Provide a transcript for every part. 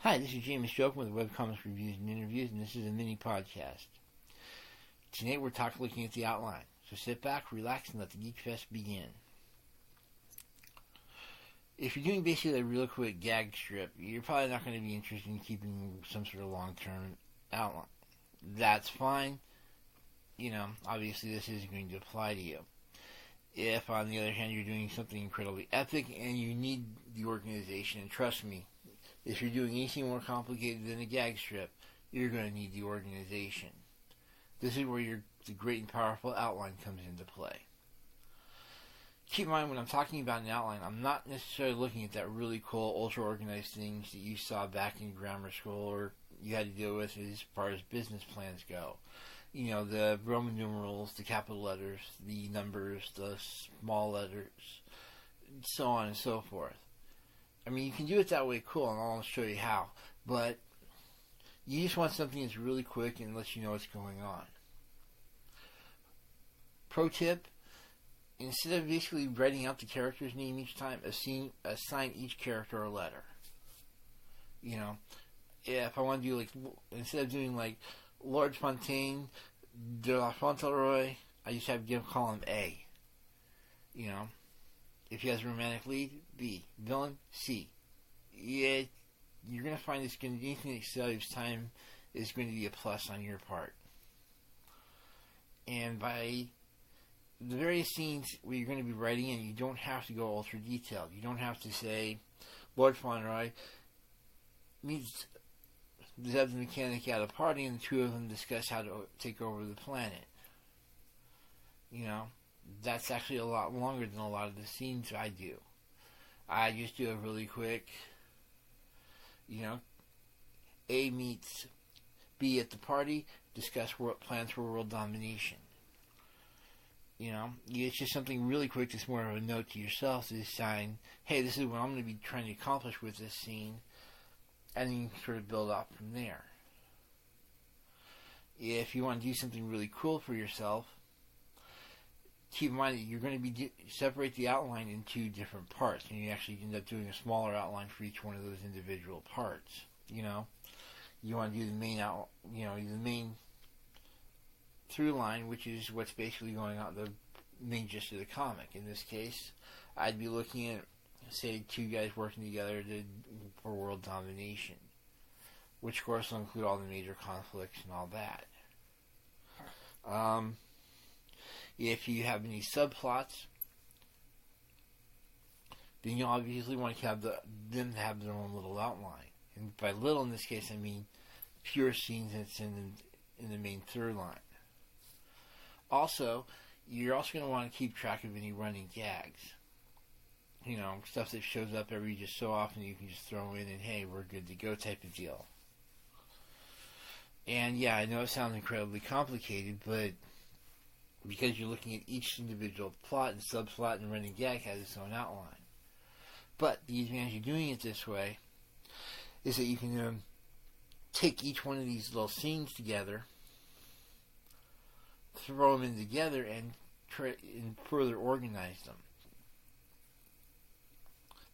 Hi, this is James Jokin with Webcomics Reviews and Interviews, and this is a mini podcast. Tonight we're looking at the outline, so sit back, relax, and let the Geek Fest begin. If you're doing basically a real quick gag strip, you're probably not going to be interested in keeping some sort of long-term outline. That's fine. Obviously this isn't going to apply to you. If, on the other hand, you're doing something incredibly epic and you need the organization, and trust me, if you're doing anything more complicated than a gag strip, you're going to need the organization. This is where the great and powerful outline comes into play. Keep in mind, when I'm talking about an outline, I'm not necessarily looking at that really cool, ultra-organized things that you saw back in grammar school or you had to deal with as far as business plans go. The Roman numerals, the capital letters, the numbers, the small letters, so on and so forth. You can do it that way, cool, and I'll show you how. But you just want something that's really quick and lets you know what's going on. Pro tip, instead of basically writing out the character's name each time, assign each character a letter. If I want to do, instead of doing, Lord Fontaine de la Fauntleroy, I just have to call him A. If he has a romantic lead, B. Villain, C. You're going to find anything that saves time is going to be a plus on your part. And by the various scenes where you're going to be writing in, you don't have to go ultra detailed. You don't have to say, Lord Fauntleroy meets Zeb the mechanic at a party and the two of them discuss how to take over the planet. That's actually a lot longer than a lot of the scenes I do. I just do it really quick. A meets B at the party, discuss plans for world domination. It's just something really quick that's more of a note to yourself to decide, hey, this is what I'm going to be trying to accomplish with this scene, and then you can sort of build up from there. If you want to do something really cool for yourself, keep in mind that you're going to separate the outline into different parts, and you actually end up doing a smaller outline for each one of those individual parts. You want to do the main the main through line, which is what's basically going on, the main gist of the comic. In this case, I'd be looking at, say, two guys working together for world domination, which of course will include all the major conflicts and all that. If you have any subplots, then you obviously want to have them have their own little outline. And by little in this case, I mean pure scenes that's in the main through line. Also, you're also going to want to keep track of any running gags. Stuff that shows up every just so often you can just throw in and, hey, we're good to go type of deal. And yeah, I know it sounds incredibly complicated, but because you're looking at each individual plot and subplot and running gag has its own outline. But the advantage of doing it this way is that you can take each one of these little scenes together, throw them in together, and further organize them.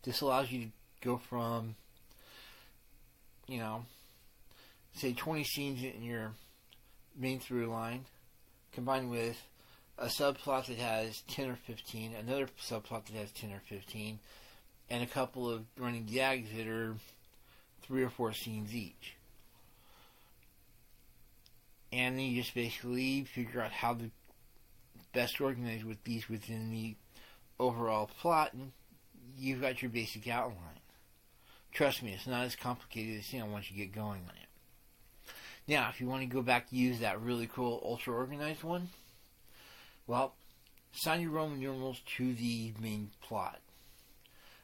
This allows you to go from, say 20 scenes in your main through line, combined with a subplot that has 10 or 15, another subplot that has 10 or 15, and a couple of running gags that are 3 or 4 scenes each. And then you just basically figure out how to best organize with these within the overall plot, and you've got your basic outline. Trust me, it's not as complicated as once you get going on it. Now, if you want to go back to use that really cool ultra organized one, well, assign your Roman numerals to the main plot.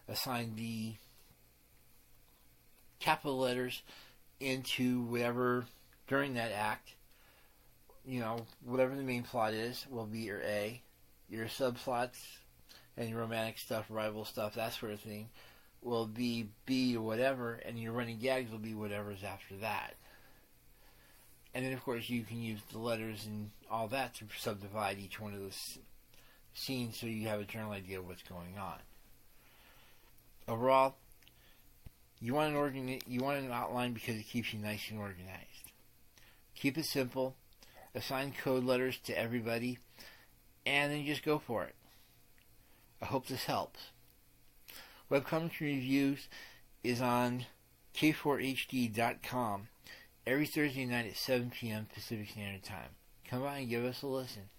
Assign the capital letters into whatever, during that act, whatever the main plot is, will be your A. Your subplots and your romantic stuff, rival stuff, that sort of thing, will be B or whatever, and your running gags will be whatever's after that. And then, of course, you can use the letters and all that to subdivide each one of those scenes so you have a general idea of what's going on. Overall, You want an outline because it keeps you nice and organized. Keep it simple. Assign code letters to everybody, and then just go for it. I hope this helps. Webcomic Reviews is on k4hd.com every Thursday night at 7 p.m. Pacific Standard Time. Come by and give us a listen.